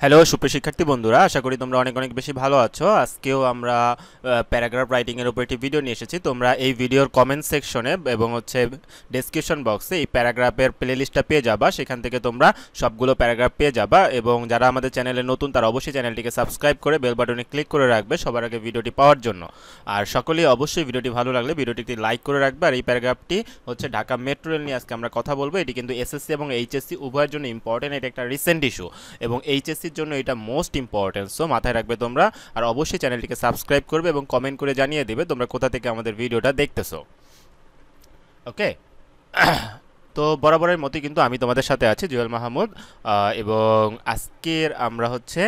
Hello সুপ্রিয় শিক্ষার্থী বন্ধুরা, আশা করি তোমরা অনেক অনেক বেশি ভালো আছো। আজকেও আমরা প্যারাগ্রাফ রাইটিং এর উপর একটি ভিডিও নিয়ে এসেছি। তোমরা এই ভিডিওর কমেন্ট সেকশনে এবং ডেসক্রিপশন বক্সে এই প্যারাগ্রাফের প্লেলিস্টটা পেয়ে যাবা। সেখান থেকে তোমরা সবগুলো প্যারাগ্রাফ পেয়ে যাবা। এবং যারা আমাদের চ্যানেলে নতুন তারা অবশ্যই চ্যানেলটিকে সাবস্ক্রাইব করে বেল বাটনে ক্লিক করে রাখবে সবার আগে ভিডিওটি পাওয়ার জন্য। আর সকলেই অবশ্যই ভিডিওটি ভালো লাগলে ভিডিওটি একটি লাইক করে রাখবে। আর এই প্যারাগ্রাফটি হচ্ছে ঢাকা মেট্রো রেল নিয়ে আজকে আমরা কথা বলবো। এটি কিন্তু এসএসসি এবং এইচএসসি উভয়ের জন্য ইম্পর্টেন্ট। এটা একটা রিসেন্ট ইস্যু এবং এইচএসসির জন্য এটা মোস্ট ইম্পর্টেন্ট, সো মাথায় রাখবে তোমরা। আর অবশ্যই চ্যানেলটিকে সাবস্ক্রাইব করবে এবং কমেন্ট করে জানিয়ে দেবে তোমরা কোথা থেকে আমাদের ভিডিওটা দেখতেছো। ওকে, তো বরাবরের মতোই কিন্তু আমি তোমাদের সাথে আছি জুয়েল মাহমুদ। এবং আজকের আমরা হচ্ছে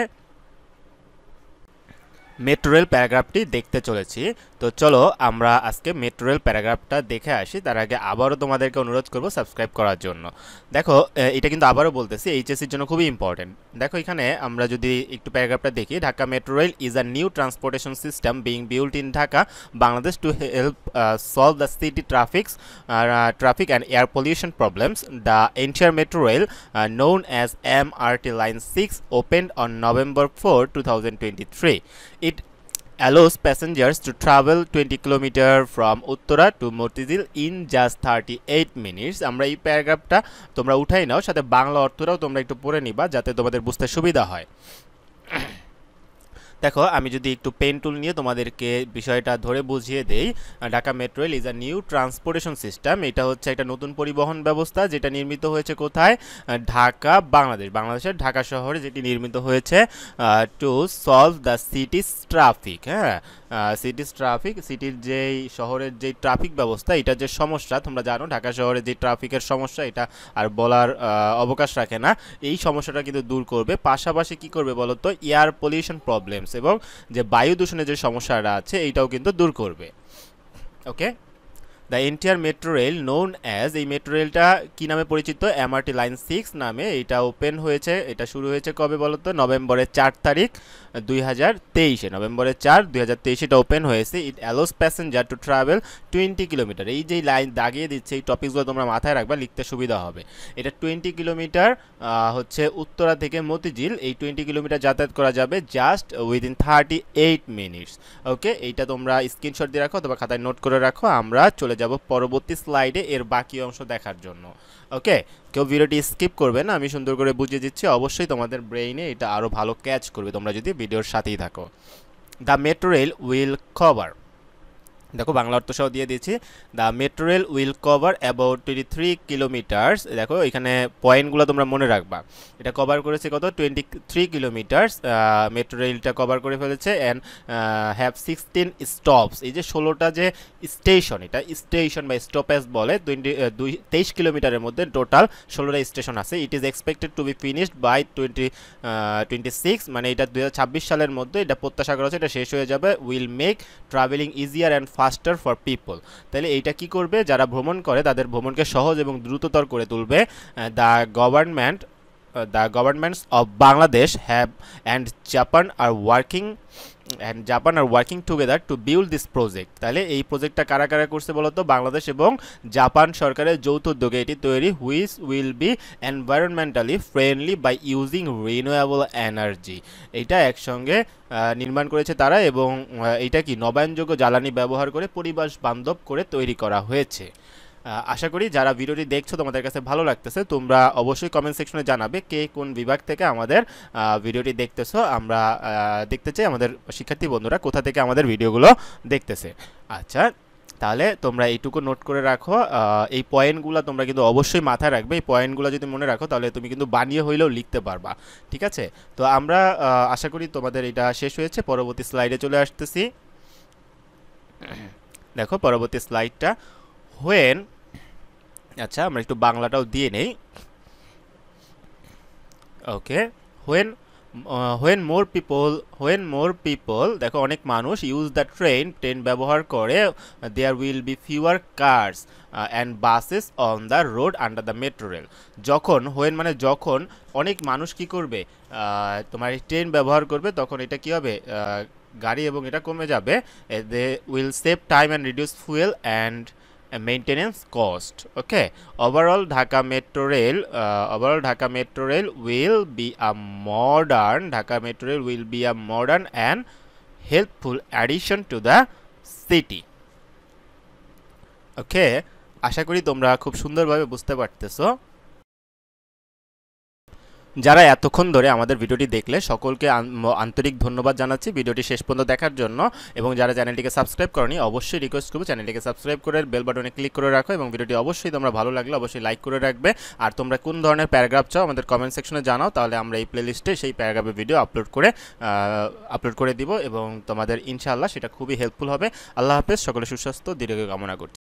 মেট্রো রেল প্যারাগ্রাফটি দেখতে চলেছি। তো চলো আমরা আজকে মেট্রো রেল প্যারাগ্রাফটা দেখে আসি। তার আগে আবারও তোমাদেরকে অনুরোধ করব সাবস্ক্রাইব করার জন্য। দেখো, এটা কিন্তু আবারও বলতেছি এইচএসসির জন্য খুবই ইম্পর্টেন্ট। দেখো এখানে আমরা যদি একটু প্যারাগ্রাফটা দেখি, Dhaka metro rail is a new transportation system being built in Dhaka Bangladesh to help solve the city traffic and air pollution problems. The entire metro rail, known as MRT Line 6, opened on November 4, 2023. It allows passengers to travel 20 km from Uttara to Motizil in just 38 minutes. আমরা এই প্যারাগ্রাফটা তোমরা উঠাই নাও, সাথে বাংলা অর্থটাও তোমরা একটু পড়ে নিবা যাতে তোমাদের বুঝতে সুবিধা হয়। দেখো আমি যদি একটু পেন টুল নিয়ে তোমাদেরকে বিষয়টা ধরে বুঝিয়ে দেই। Dhaka metro rail is a new transportation system. এটা হচ্ছে একটা নতুন পরিবহন ব্যবস্থা যেটা নির্মিত হয়েছে কোথায়? ঢাকা, বাংলাদেশের ঢাকা শহরে যেটি নির্মিত হয়েছে to solve the cities traffic. হ্যাঁ, সিটির যেই শহরের যেই ট্রাফিক ব্যবস্থা, এটা যে সমস্যা তোমরা জানো, ঢাকা শহরে যে ট্রাফিকের সমস্যা এটা আর বলার অবকাশ রাখে না। এই সমস্যাটা কিন্তু দূর করবে। পাশাপাশি কি করবে বলো তো? এয়ার পলিউশন প্রবলেমস এবং যে বায়ু দূষণের যে সমস্যাটা আছে এইটাও কিন্তু দূর করবে। Okay, the entire metro rail known as, এই মেট্রো রেলটা কী নামে পরিচিত? এমআরটি লাইন 6 নামে। এটা ওপেন হয়েছে, এটা শুরু হয়েছে কবে বলো তো? নভেম্বরের 4 তারিখ 2023, নভেম্বরের 4, 2023 এটা ওপেন হয়েছে। ইট allows passenger to travel 20 kilometre. এই যে লাইন দাগিয়ে দিচ্ছে, এই টপিকসগুলো তোমরা মাথায় রাখবা, লিখতে সুবিধা হবে। এটা 20 কিলোমিটার হচ্ছে উত্তরা থেকে মতিঝিল, এই 20 কিলোমিটার যাতায়াত করা যাবে জাস্ট উইদিন 38 মিনিটস। ওকে, এইটা তোমরা স্ক্রিনশট দিয়ে রাখো অথবা খাতায় নোট করে রাখো। আমরা চলে যাব পরবর্তী স্লাইডে এর বাকি অংশ দেখার জন্য। ওকে, কেউ ভিডিওটি স্কিপ করবে না, আমি সুন্দর করে বুঝিয়ে দিচ্ছি। অবশ্যই তোমাদের ব্রেইনে এটা আরও ভালো ক্যাচ করবে তোমরা যদি ভিডিওর সাথেই থাকো। The metro rail will cover, দেখো বাংলা অর্থ সহ দিয়ে দিয়েছি। The metro rail will cover about 23 kilometres. দেখো এখানে পয়েন্টগুলো তোমরা মনে রাখবা। এটা কভার করেছে কত? 23 কিলোমিটার্স মেট্রো রেলটা কভার করে ফেলেছে। অ্যান্ড হ্যাভ 16 স্টপস, এই যে 16টা যে স্টেশন, এটা স্টেশন বা স্টপেজ বলে। 23 কিলোমিটারের মধ্যে টোটাল 16টা স্টেশন আছে। It is expected to be finished by 2026, মানে এটা 2026 সালের মধ্যে এটা প্রত্যাশা করা হচ্ছে এটা শেষ হয়ে যাবে। Will make travelling easier and ফাস্টার for people. তাহলে এইটা কি করবে? যারা ভ্রমণ করে তাদের ভ্রমণকে সহজ এবং দ্রুততর করে তুলবে। The governments of Bangladesh have and Japan are working together to build this project. তাহলে এই প্রজেক্টটা কারা কারা করছে বলতো? বাংলাদেশ এবং জাপান সরকারের যৌথ উদ্যোগে এটি তৈরি। Which will be environmentally friendly by using renewable energy. এইটা একসঙ্গে নির্মাণ করেছে তারা এবং এইটা কি নবায়নযোগ্য জ্বালানি ব্যবহার করে পরিবেশ বান্ধব করে তৈরি করা হয়েছে। আশা করি যারা ভিডিওটি দেখছো তোমাদের কাছে ভালো লাগতেছে। তোমরা অবশ্যই কমেন্ট সেকশনে জানাবে কে কোন বিভাগ থেকে আমাদের ভিডিওটি দেখতেছো। আমরা দেখতে চাই আমাদের শিক্ষার্থী বন্ধুরা কোথা থেকে আমাদের ভিডিওগুলো দেখতেছে। আচ্ছা, তাহলে তোমরা এইটুকু নোট করে রাখো। এই পয়েন্টগুলো তোমরা কিন্তু অবশ্যই মাথায় রাখবে। এই পয়েন্টগুলো যদি মনে রাখো তাহলে তুমি কিন্তু বানিয়ে হইলেও লিখতে পারবা। ঠিক আছে, তো আমরা আশা করি তোমাদের এটা শেষ হয়েছে। পরবর্তী স্লাইডে চলে আসতেছি। দেখো পরবর্তী স্লাইডটা হোয়েন, আচ্ছা আমরা একটু বাংলাটাও দিয়ে নেই। ওকে, হোয়েন মোর পিপল, দেখো অনেক মানুষ ইউজ দ্য ট্রেন ব্যবহার করে, there will be fewer cars and buses on the road under the metro rail. যখন, হোয়েন মানে যখন অনেক মানুষ কি করবে? তোমার ট্রেন ব্যবহার করবে, তখন এটা কি হবে? গাড়ি এবং এটা কমে যাবে। They will save time and reduce fuel maintenance cost. Okay, overall Dhaka Metro Rail will be a modern and helpful addition to the city. Okay, আশা করি তোমরা খুব সুন্দরভাবে বুঝতে পারতেছো। যারা এতক্ষণ ধরে আমাদের ভিডিওটি দেখলে সকলকে আন্তরিক ধন্যবাদ জানাচ্ছি ভিডিওটি শেষ পর্যন্ত দেখার জন্য, এবং যারা চ্যানেলটিকে সাবস্ক্রাইব করনি অবশ্যই রিকোয়েস্ট করব চ্যানেলটিকে সাবস্ক্রাইব করে বেল বাটনে ক্লিক করে রাখো, এবং ভিডিওটি অবশ্যই তোমরা ভালো লাগলে অবশ্যই লাইক করে রাখবে। আর তোমরা কোন ধরনের প্যারাগ্রাফ চাও আমাদের কমেন্ট সেকশনে জানাও, তাহলে আমরা এই প্লেলিস্টে সেই প্যারাগ্রাফের ভিডিও আপলোড করে দিব, এবং তোমাদের ইনশাআল্লাহ সেটা খুবই হেল্পফুল হবে। আল্লাহ হাফেজ, সকলে সুস্বাস্থ্য দীর্ঘ কামনা করছি।